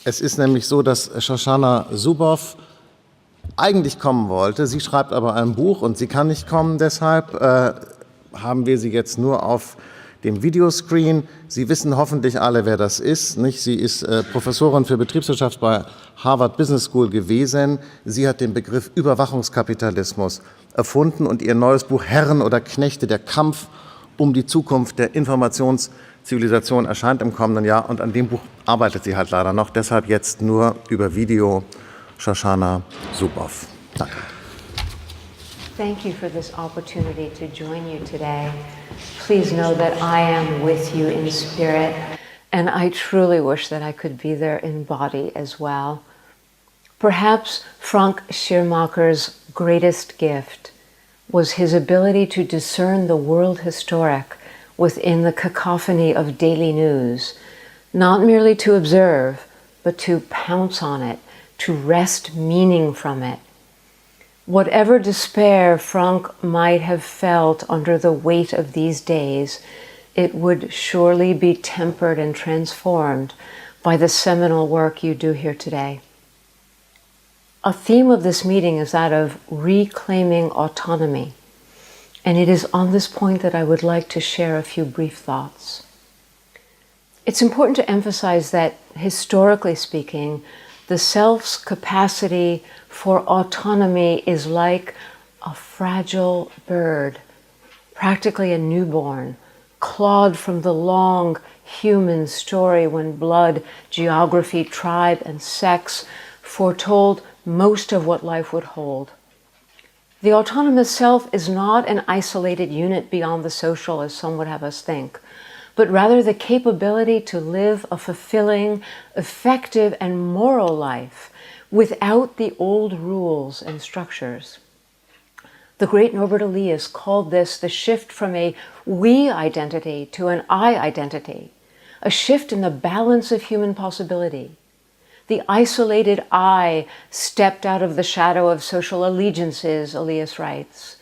Es ist nämlich so, dass Shoshana Zuboff eigentlich kommen wollte. Sie schreibt aber ein Buch und sie kann nicht kommen. Deshalb haben wir sie jetzt nur auf dem Videoscreen. Sie wissen hoffentlich alle, wer das ist, nicht? Sie ist Professorin für Betriebswirtschaft bei Harvard Business School gewesen. Sie hat den Begriff Überwachungskapitalismus erfunden und ihr neues Buch Herren oder Knechte, der Kampf um die Zukunft der Informationszivilisation erscheint im kommenden Jahr und an dem Buch arbeitet sie halt leider noch. Deshalb jetzt nur über Video Shoshana Zuboff. Danke. Thank you for this opportunity to join you today. Please know that I am with you in spirit, and I truly wish that I could be there in body as well. Perhaps Frank Schirmacher's greatest gift was his ability to discern the world historic within the cacophony of daily news, not merely to observe, but to pounce on it, to wrest meaning from it. Whatever despair Frank might have felt under the weight of these days, it would surely be tempered and transformed by the seminal work you do here today. A theme of this meeting is that of reclaiming autonomy, and it is on this point that I would like to share a few brief thoughts. It's important to emphasize that, historically speaking, the self's capacity for autonomy is like a fragile bird, practically a newborn, clawed from the long human story when blood, geography, tribe, and sex foretold most of what life would hold. The autonomous self is not an isolated unit beyond the social, as some would have us think, but rather the capability to live a fulfilling, effective, and moral life without the old rules and structures. The great Norbert Elias called this the shift from a we identity to an I identity, a shift in the balance of human possibility. The isolated I stepped out of the shadow of social allegiances, Elias writes,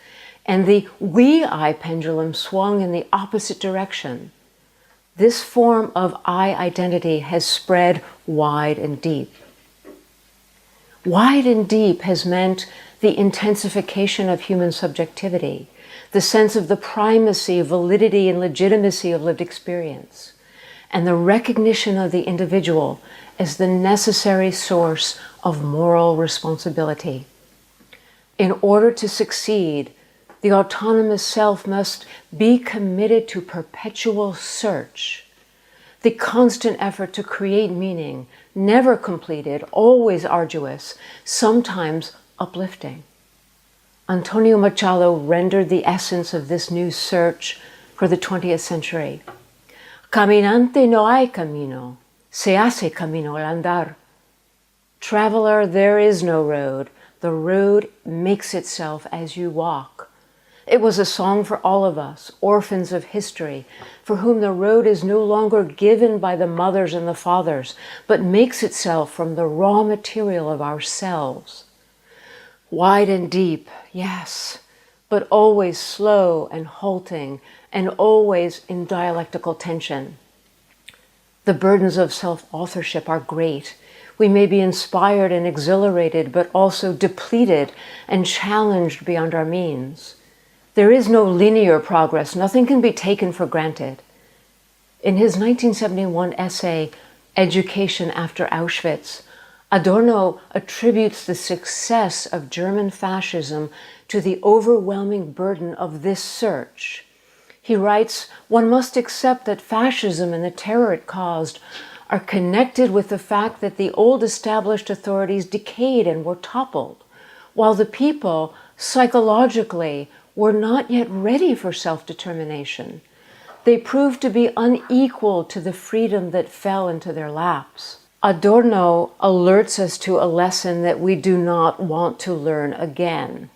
and the we-I pendulum swung in the opposite direction. This form of I identity has spread wide and deep. Wide and deep has meant the intensification of human subjectivity, the sense of the primacy, validity, and legitimacy of lived experience, and the recognition of the individual as the necessary source of moral responsibility. In order to succeed, the autonomous self must be committed to perpetual search, the constant effort to create meaning, never completed, always arduous, sometimes uplifting. Antonio Machado rendered the essence of this new search for the 20th century. Caminante no hay camino, se hace camino al andar. Traveler, there is no road. The road makes itself as you walk. It was a song for all of us, orphans of history, for whom the road is no longer given by the mothers and the fathers, but makes itself from the raw material of ourselves. Wide and deep, yes, but always slow and halting, and always in dialectical tension. The burdens of self-authorship are great. We may be inspired and exhilarated, but also depleted and challenged beyond our means. There is no linear progress. Nothing can be taken for granted. In his 1971 essay, Education After Auschwitz, Adorno attributes the success of German fascism to the overwhelming burden of this search. He writes, "One must accept that fascism and the terror it caused are connected with the fact that the old established authorities decayed and were toppled, while the people, psychologically, were not yet ready for self-determination. They proved to be unequal to the freedom that fell into their laps." Adorno alerts us to a lesson that we do not want to learn again.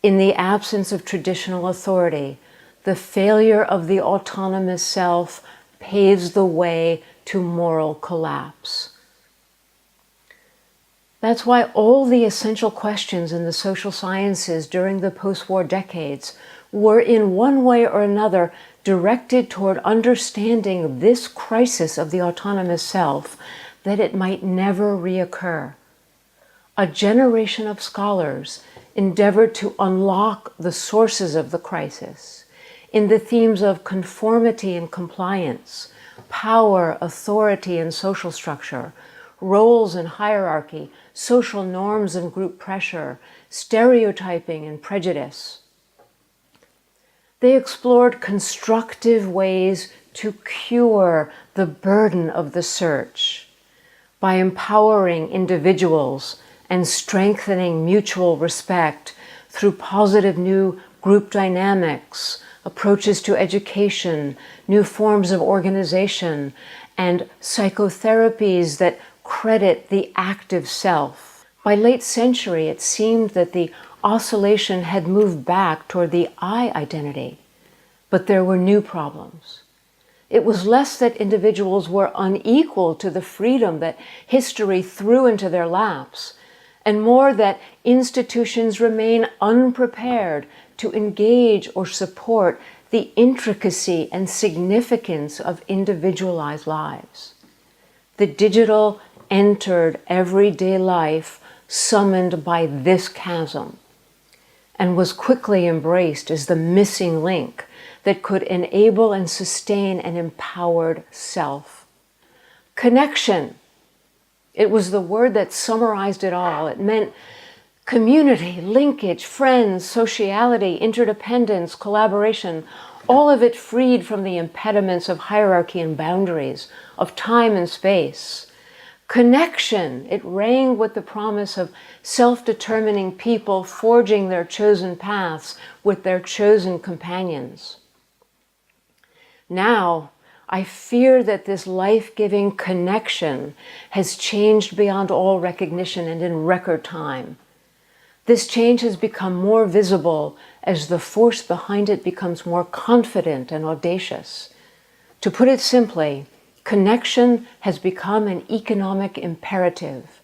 In the absence of traditional authority, the failure of the autonomous self paves the way to moral collapse. That's why all the essential questions in the social sciences during the post-war decades were in one way or another directed toward understanding this crisis of the autonomous self, that it might never reoccur. A generation of scholars endeavored to unlock the sources of the crisis in the themes of conformity and compliance, power, authority, and social structure, roles and hierarchy, social norms and group pressure, stereotyping and prejudice. They explored constructive ways to cure the burden of the search by empowering individuals and strengthening mutual respect through positive new group dynamics, approaches to education, new forms of organization, and psychotherapies that credit the active self. By late century, it seemed that the oscillation had moved back toward the I identity, but there were new problems. It was less that individuals were unequal to the freedom that history threw into their laps, and more that institutions remain unprepared to engage or support the intricacy and significance of individualized lives. The digital entered everyday life summoned by this chasm and was quickly embraced as the missing link that could enable and sustain an empowered self. Connection. It was the word that summarized it all. It meant community, linkage, friends, sociality, interdependence, collaboration, all of it freed from the impediments of hierarchy and boundaries, of time and space. Connection, it rang with the promise of self-determining people forging their chosen paths with their chosen companions. Now, I fear that this life-giving connection has changed beyond all recognition and in record time. This change has become more visible as the force behind it becomes more confident and audacious. To put it simply, connection has become an economic imperative.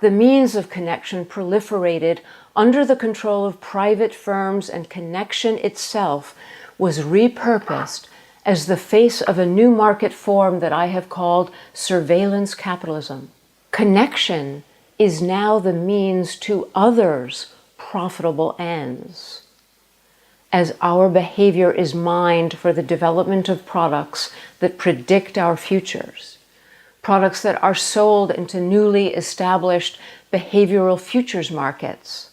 The means of connection proliferated under the control of private firms, and connection itself was repurposed as the face of a new market form that I have called surveillance capitalism. Connection is now the means to others' profitable ends. As our behavior is mined for the development of products that predict our futures, products that are sold into newly established behavioral futures markets.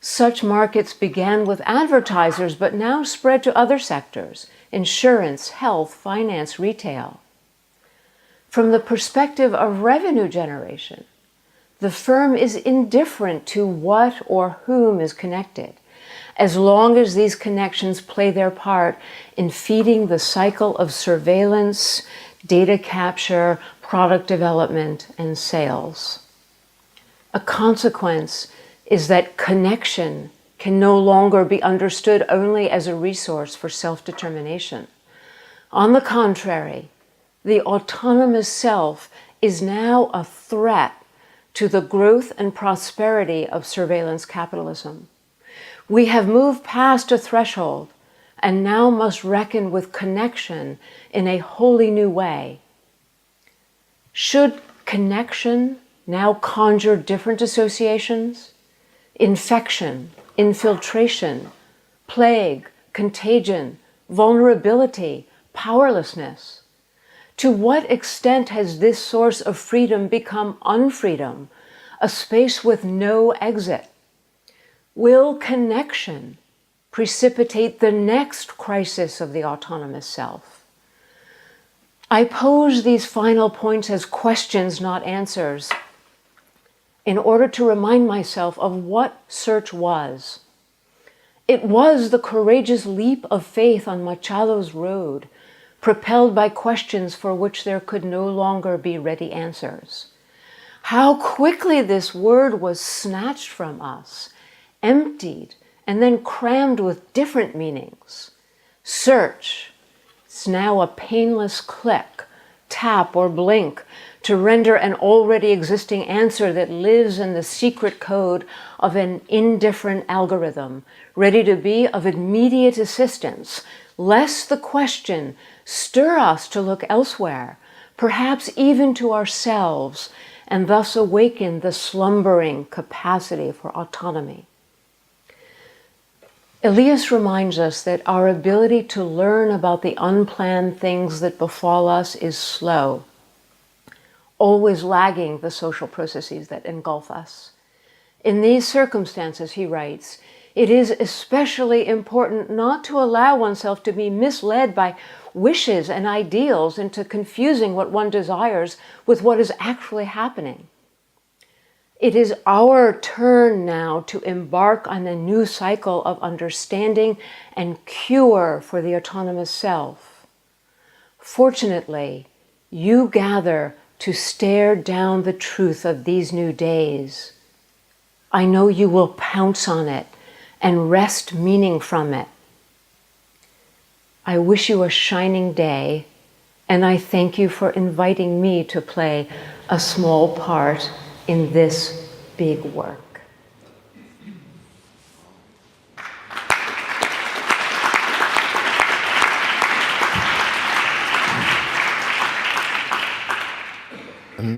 Such markets began with advertisers, but now spread to other sectors: insurance, health, finance, retail. From the perspective of revenue generation, the firm is indifferent to what or whom is connected, as long as these connections play their part in feeding the cycle of surveillance, data capture, product development, and sales. A consequence is that connection can no longer be understood only as a resource for self-determination. On the contrary, the autonomous self is now a threat to the growth and prosperity of surveillance capitalism. We have moved past a threshold and now must reckon with connection in a wholly new way. Should connection now conjure different associations? Infection, infiltration, plague, contagion, vulnerability, powerlessness. To what extent has this source of freedom become unfreedom, a space with no exit? Will connection precipitate the next crisis of the autonomous self? I pose these final points as questions, not answers, in order to remind myself of what search was. It was the courageous leap of faith on Machado's road, propelled by questions for which there could no longer be ready answers. How quickly this word was snatched from us, emptied, and then crammed with different meanings. Search. It's now a painless click, tap, or blink to render an already existing answer that lives in the secret code of an indifferent algorithm, ready to be of immediate assistance, lest the question stir us to look elsewhere, perhaps even to ourselves, and thus awaken the slumbering capacity for autonomy. Elias reminds us that our ability to learn about the unplanned things that befall us is slow, always lagging the social processes that engulf us. In these circumstances, he writes, it is especially important not to allow oneself to be misled by wishes and ideals into confusing what one desires with what is actually happening. It is our turn now to embark on a new cycle of understanding and cure for the autonomous self. Fortunately, you gather to stare down the truth of these new days. I know you will pounce on it and wrest meaning from it. I wish you a shining day, and I thank you for inviting me to play a small part in this big work.